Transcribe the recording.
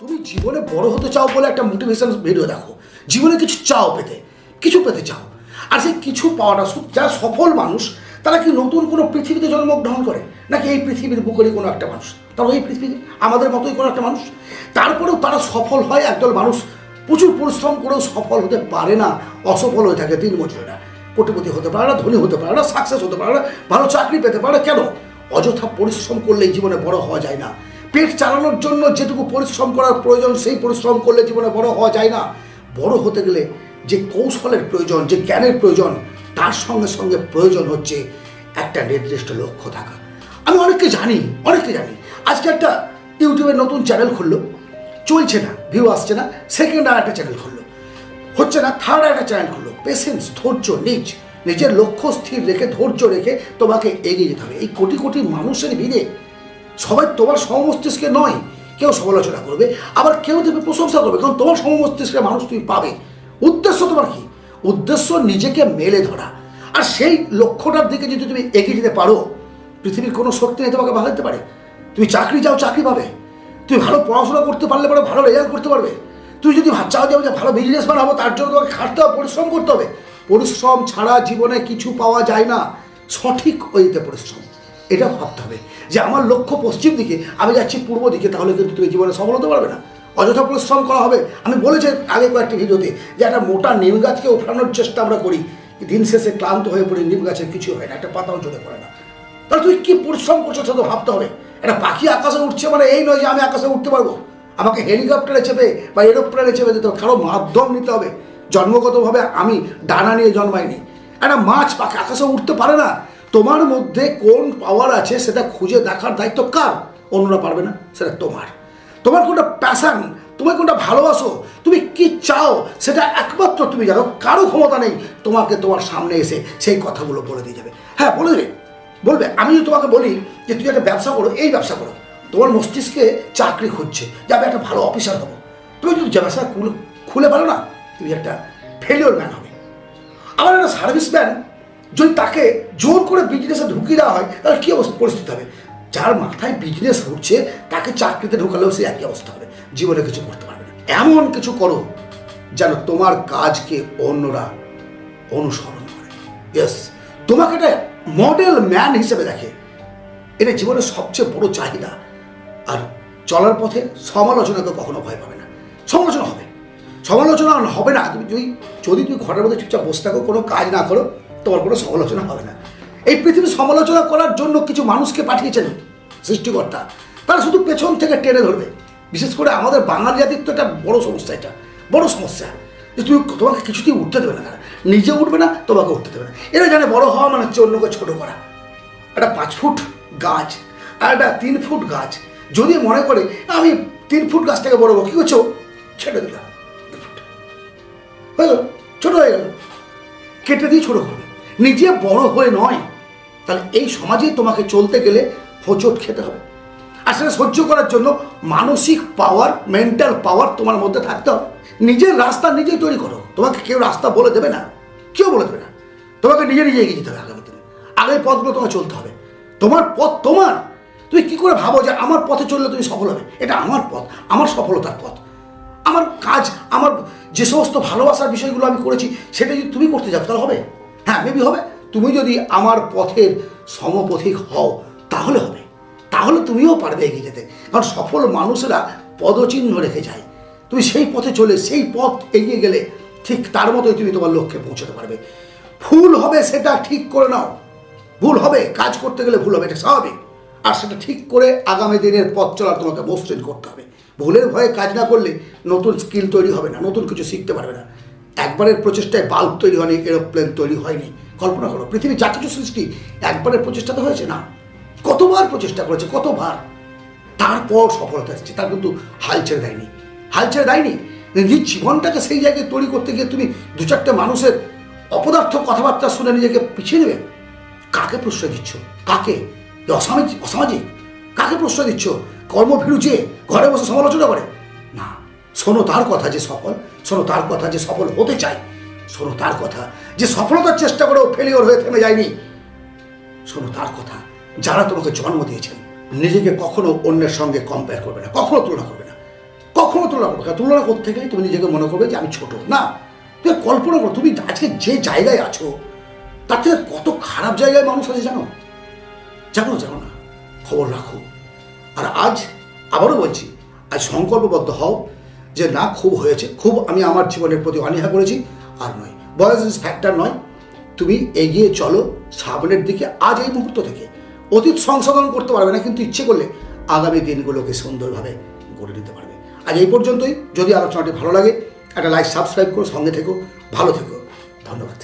তুমি জীবনে বড় হতে চাও বলে একটা মোটিভেশন ভিডিও দেখো, জীবনে কিছু চাও কিছু পেতে চাও, আর সেই কিছু পাওয়াটা যারা সফল মানুষ তারা কি নতুন কোনো পৃথিবীতে জন্মগ্রহণ করে, নাকি এই পৃথিবীর বুকেরই কোনো একটা মানুষ, তারা এই পৃথিবীতে আমাদের মতোই কোনো একটা মানুষ, তারপরেও তারা সফল হয়। একদল মানুষ প্রচুর পরিশ্রম করেও সফল হতে পারে না, অসফল হয়ে থাকে দিন মজুরেরা, কোটিপতি হতে পারে না, ধনী হতে পারে না, সাকসেস হতে পারে না, ভালো চাকরি পেতে পারে না। কেন? অযথা পরিশ্রম করলেই জীবনে বড় হওয়া যায় না। পেট চালানোর জন্য যেটুকু পরিশ্রম করার প্রয়োজন সেই পরিশ্রম করলে জীবনে বড় হওয়া যায় না। বড় হতে গেলে যে কৌশলের প্রয়োজন, যে জ্ঞানের প্রয়োজন, তার সঙ্গে সঙ্গে প্রয়োজন হচ্ছে একটা নির্দিষ্ট লক্ষ্য থাকা। আমি অনেককে জানি। আজকে একটা ইউটিউবের নতুন চ্যানেল খুললো, চলছে না, ভিউ আসছে না, সেকেন্ড আর একটা চ্যানেল খুললো, হচ্ছে না, থার্ড একটা চ্যানেল খুললো। পেশেন্স, ধৈর্য, নিজের লক্ষ্য স্থির রেখে ধৈর্য রেখে তোমাকে এগিয়ে যেতে হবে। এই কোটি কোটি মানুষের ভিড়ে সবাই তোমার সমমস্তিষ্কে নয়, কেউ সমালোচনা করবে, আবার কেউ দেবে প্রশংসা করবে, কারণ তোমার সমমস্তিষ্কের মানুষ তুমি পাবে। উদ্দেশ্য তোমার কি? উদ্দেশ্য নিজেকে মেলে ধরা, আর সেই লক্ষ্যটার দিকে যদি তুমি এগিয়ে যেতে পারো, পৃথিবীর কোনো শক্তি নেই তোমাকে বাধা দিতে পারে। তুমি চাকরি চাও, চাকরি পাবে। তুমি ভালো পড়াশোনা করতে পারলে পরে ভালো রেজাল্ট করতে পারবে। তুমি যদি চাও যে ভালো বিজনেস বানাবো, তার জন্য তোমাকে খাটতে হবে, পরিশ্রম করতে হবে। পরিশ্রম ছাড়া জীবনে কিছু পাওয়া যায় না। সঠিক ওইতে পরিশ্রম, এটা ভাবতে হবে যে আমার লক্ষ্য পশ্চিম দিকে, আমি যাচ্ছি পূর্ব দিকে, তাহলে কিন্তু তুমি জীবনে সফল হতে পারবে না। অযথা পরিশ্রম করা হবে। আমি বলেছি আগে কয়েকটি ভিডিওতে যে একটা মোটা নিম গাছকে ওঠানোর চেষ্টা আমরা করি, দিন শেষে ক্লান্ত হয়ে পড়ি, নিম গাছের কিছু হয় না, একটা পাতাও চলে পড়ে না। তাহলে তুই কি পরিশ্রম করছো সেটা ভাবতে হবে। একটা পাখি আকাশে উঠছে মানে এই নয় যে আমি আকাশে উঠতে পারবো, আমাকে হেলিকপ্টারে চেপে বা এরোপ্লেনে চেপে যেতে হবে, কারো মাধ্যম নিতে হবে। জন্মগতভাবে আমি ডানা নিয়ে জন্মাইনি। একটা মাছ পাখি আকাশে উঠতে পারে না। তোমার মধ্যে কোন পাওয়ার আছে সেটা খুঁজে দেখার দায়িত্ব কার? অন্যরা পারবে না, সেটা তোমার কোনটা প্যাশন, তুমি কোনটা ভালোবাসো, তুমি কি চাও সেটা একমাত্র তুমি জানো। কারো ক্ষমতা নেই তোমাকে তোমার সামনে এসে সেই কথাগুলো বলে দিয়ে যাবে। হ্যাঁ, বলবে। আমি যদি তোমাকে বলি যে তুই একটা ব্যবসা করো, এই ব্যবসা করো, তোমার মস্তিষ্কে চাকরি খুঁজছে যে আমি একটা ভালো অফিসার হবো। তুমি যদি ব্যবসা খুলে পারো না, তুমি একটা ফেলিওর ম্যান হবে। আবার একটা সার্ভিস ম্যান যদি তাকে জোর করে বিজনেসে ঢুকিয়ে দেওয়া হয়, তাহলে কী পরিস্থিতি হবে? যার মাথায় বিজনেস উঠছে তাকে চাকরিতে ঢুকালেও সে একই অবস্থা হবে, জীবনে কিছু করতে পারবে না। এমন কিছু করো যেন তোমার কাজকে অন্যরা অনুসরণ করে। ইয়েস, তোমাকে একটা মডেল ম্যান হিসেবে দেখে। এটা জীবনের সবচেয়ে বড় চাহিদা। আর চলার পথে সমালোচনাকে কখনো ভয় পাবে না। সমালোচনা হবে না। যদি তুমি ঘরের মধ্যে চুপচাপ বসে থাকো, কোনো কাজ না করো, তোমার কোনো সমালোচনা হবে না। এই পৃথিবী সমালোচনা করার জন্য কিছু মানুষকে পাঠিয়েছেন সৃষ্টিকর্তা, তারা শুধু পেছন থেকে টেনে ধরবে। বিশেষ করে আমাদের বাঙালি জাতির তো একটা বড় সমস্যা, এটা বড় সমস্যা যে তোমাকে কিছুতেই উঠতে দেবে না, তারা নিজে উঠবে না, তোমাকে উঠতে দেবে না। এরা জানে বড় হওয়া মানে হচ্ছে অন্যকে ছোট করা। একটা 5 ফুট গাছ আর একটা 3 ফুট গাছ যদি মনে করে আমি 3 ফুট গাছটাকে বড় কী করছো, ছেড়ে দিলাম, 2 ফুট হয়ে গেল, ছোটো হয়ে গেল, কেটে দিয়ে ছোটো করবে, নিজে বড় হয়ে নয়। তাহলে এই সমাজে তোমাকে চলতে গেলে হোঁচট খেতে হবে। আর সেটা সহ্য করার জন্য মানসিক পাওয়ার, মেন্টাল পাওয়ার তোমার মধ্যে থাকতে হবে। নিজের রাস্তা নিজেই তৈরি করো। তোমাকে কেউ রাস্তা বলে দেবে না, কেউ বলে দেবে না। তোমাকে নিজে এগিয়ে যেতে হবে। আগামী দিনে আগের পথগুলো তোমাকে চলতে হবে। তোমার পথ তোমার। তুমি কি করে ভাবো যে আমার পথে চললে তুমি সফল হবে? এটা আমার পথ, আমার সফলতার পথ, আমার কাজ, আমার যে সমস্ত ভালোবাসার বিষয়গুলো আমি করেছি সেটা যদি তুমি করতে যাও তাহলে হবে। হ্যাঁ, মেবি হবে। তুমি যদি আমার পথের সমপথিক হও তাহলে হবে, তাহলে তুমিও পারবে এগিয়ে যেতে। কারণ সফল মানুষেরা পদচিহ্ন রেখে যায়। তুমি সেই পথে চলে সেই পথ এগিয়ে গেলে ঠিক তার মতোই তুমি তোমার লক্ষ্যে পৌঁছতে পারবে। ভুল হবে সেটা ঠিক করে নাও। ভুল হবে, কাজ করতে গেলে ভুল হবে, এটা স্বাভাবিক। আর সেটা ঠিক করে আগামী দিনের পথ চলা তোমাকে মসৃণ করতে হবে। ভুলের ভয়ে কাজ না করলে নতুন স্কিল তৈরি হবে না, নতুন কিছু শিখতে পারবে না। একবারের প্রচেষ্টায় বাল্ব তৈরি হয়নি, এরোপ্লেন তৈরি হয়নি। কল্পনা করো, পৃথিবীর যা কিছু সৃষ্টি একবারের প্রচেষ্টাতে হয়েছে না, কতবার প্রচেষ্টা করেছে, কতবার, তারপর সফলতা এসেছে। তার কিন্তু হাল ছেড়ে দেয়নি। নিজের জীবনটাকে সেই জায়গায় তৈরি করতে গিয়ে তুমি 2-4টে মানুষের অপদার্থ কথাবার্তা শুনে নিজেকে পিছিয়ে নেবে। কাকে প্রশ্রয় দিচ্ছ? কাকে? অসামাজিক কাকে প্রশ্রয় দিচ্ছ? কর্মভীরু যে ঘরে বসে সমালোচনা করে না। শোনো তার কথা যে সফল, শোনো তার কথা যে সফল হতে চায়, শোনো তার কথা যে সফলতার চেষ্টা করেও ফেলিওর হয়ে থেমে যায়নি, শোনো তার কথা যারা তোমাকে জন্ম দিয়েছেন। নিজেকে কখনো অন্যের সঙ্গে কম্পেয়ার করবে না, কখনো তুলনা করবে না, কখনো কখনো তুলনা করবে না। তুলনা করতে গেলে তুমি নিজেকে মনে করবে যে আমি ছোট। না, তুমি কল্পনা করো তুমি আজকে যে জায়গায় আছো তার থেকে কত খারাপ জায়গায় মানুষ আছে জানো? জানো না, খবর রাখো। আর আজ আবারও বলছি, আজ সংকল্পবদ্ধ হও যে না, খুব হয়েছে, খুব আমি আমার জীবনের প্রতি অনীহা করেছি, আর নয়, বয়স ইজ ফ্যাক্টর নয়। তুমি এগিয়ে চলো সামনের দিকে। আজ এই মুহূর্ত থেকে অতীত সংশোধন করতে পারবে না, কিন্তু ইচ্ছে করলে আগামী দিনগুলোকে সুন্দরভাবে গড়ে নিতে পারবে। আজ এই পর্যন্তই। যদি আলোচনাটি ভালো লাগে একটা লাইক সাবস্ক্রাইব করো, সঙ্গে থেকো, ভালো থেকো, ধন্যবাদ।